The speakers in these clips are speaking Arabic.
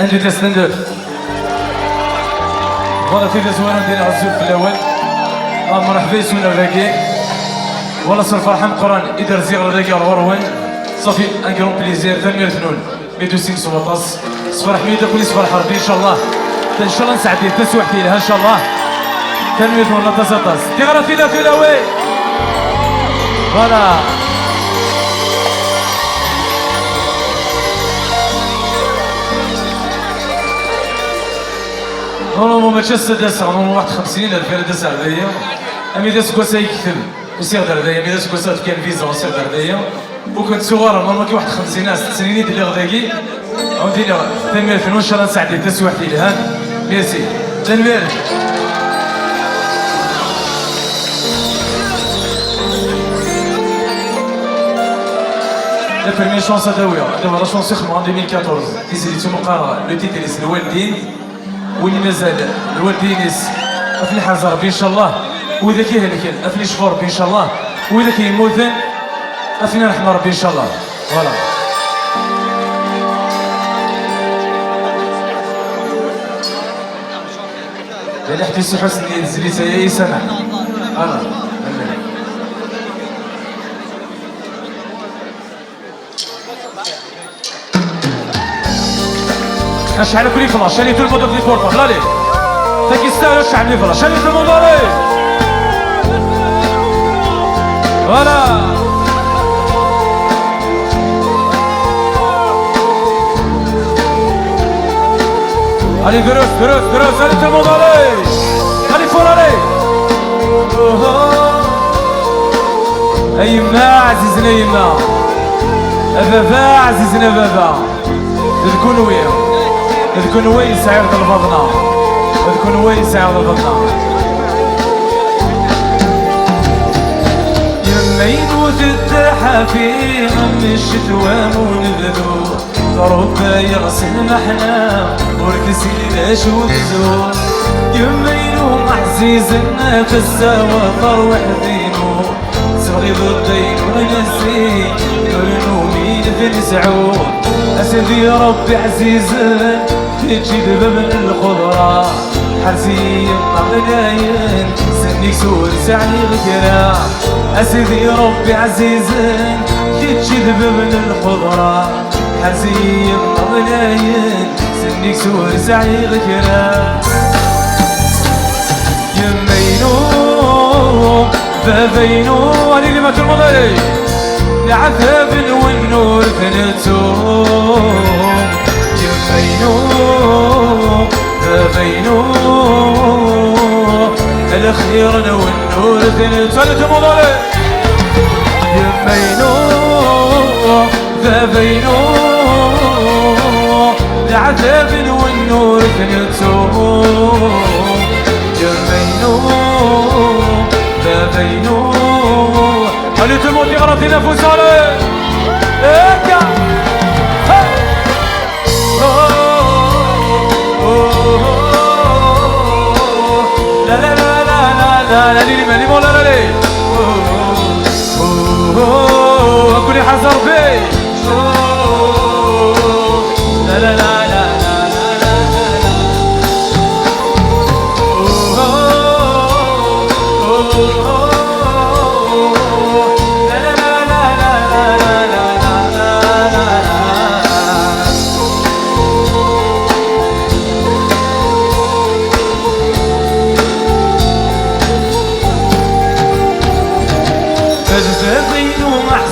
انجي تستندف والله في زوينه ندير الزوج في الاول مرحبا يسون الراكي والله صار فرحان قران يدير زياره الراكي الغروان صافي ان كرون بليزير تنمير ثنون ميدوسين سوطاس صفر حميده كل صفر حربي ان شاء الله ان شاء الله نساعديه تسوحتي لها ان شاء الله تنمير ثنون تسطاس تغرتي لا في الاوي فوالا نورمالمون ماشي السادسة نورمالمون واحد 50,000 كان داس عرضية أمي داس كواسا يكتب ويصير دردايا أمي داس كواسا كان فيزا ويصير دردايا وكنت صغار نورمال كي واحد 50 سنين يدير غداكي عاودينا تنمير فين وإن شاء الله نساعدك تسويحتي لهان ميرسي تنمير La première chance à Daouya, d'abord la chanson en 2014 qui s'est dit le titre c'est الوالدين واللي مازال الوالدين افلي حاز ربي ان شاء الله واذا كيهلك افلي شفور ربي ان شاء الله واذا كيموت افلي رحمه ربي ان شاء الله فوالا لا حتى حسن زليت اي سنه انا اشعل كل فلاش شالي tout le monde في البورطابل allez تاكيستاهل اشعل لي فلاش شالي tout le monde allez voilà allez دروس allez tout le monde allez فور allez ايما عزيزنا يما بابا عزيزنا بابا تكون وياه تكون وين سعير البطنة تكون وين سعير البطنة يما يموت التحافي غم الشتوى ونبذو ربا يغسل محنا وركسي لاش ونزور يما ينوم عزيزنا فالسوا فروح دينو صغير الدين ونسي نومي في سعود أسدي ربي عزيزا تجي بباب الخضرة حرسي مغناين سني سور سعني غكرا أسدي ربي عزيزا تجي بباب الخضرة حرسي مغناين سني سور سعني غكرا يمينو بابينو هاني اللي ما ترمضي العذاب والنور ثنتهم يبينو بينو الخير والنور ثنتهم يبينو بينو العذاب والنور ثنتهم يبينو بينو allez tout le monde tire la vous allez Eka la la la la la la li li bon la la li كل حزر بي لا لا لا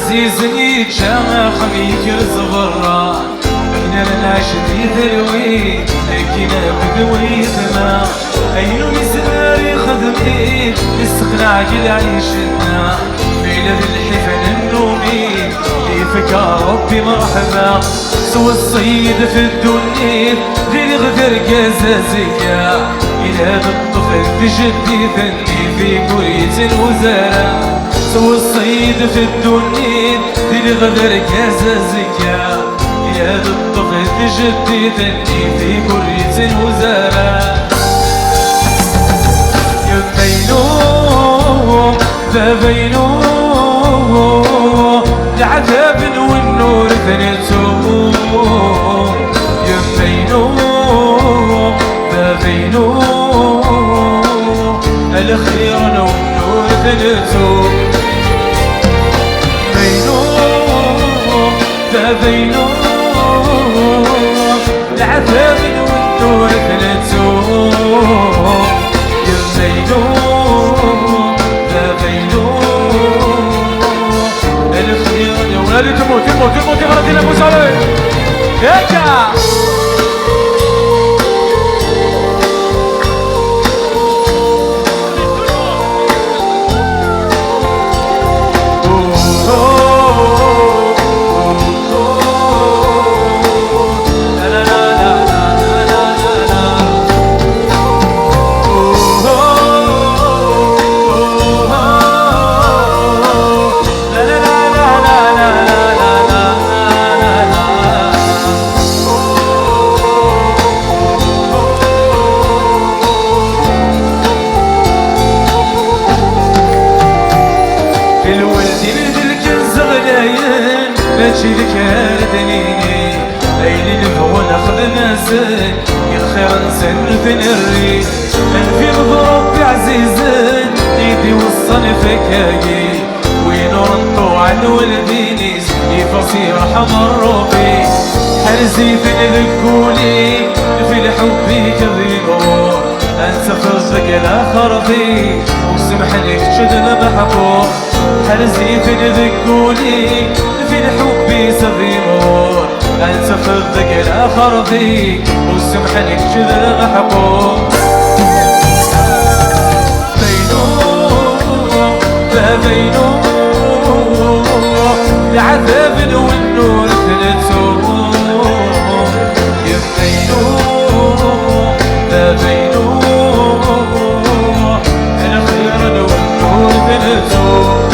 عزيزني جامع خميك الزبرة احنا لنعشتي ثروي لكنا بدوي ثما اينو مسناري خدمي استقنعك لعيشنا بلاد الحفن النومي كيفك ربي مرحبا سوى الصيد في الدنيا ذي الغدر قزازية إلى الطفل في جدي ثني في قرية الوزارة سوى الصيد في الدنيا ذي الغدر قزازية إلى الطفل في جدي ثني في قرية الوزارة يبينو بينو العذاب والنور ثنتو يبينو ثلثو بينو بينو العذاب والنور ثلثو يا بينو بينو الخير يا ولادي تموت تموت تموت يا غادي نبوس عليك هكا ماشي ذكر دنيني ليلي نبغو ناخذ ناسن يا الخير نسن ثنري في مضروب عزيزن ايدي وصل فكاكي وين رنطو عن ولدينيس يفصي رحم الروبي حرزي في ذكولي في الحب كذيبو انت فزك الاخر في وسمحني شد المحبوب حرزي في ذكولي في الحب سبيمون انت فضك الاخر فيك وسمحني كذا المحبوب بينو بينو العذاب والنور ثلثو يا بينو بينو الخير والنور ثلثو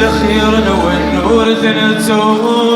الخير والنور ثلثو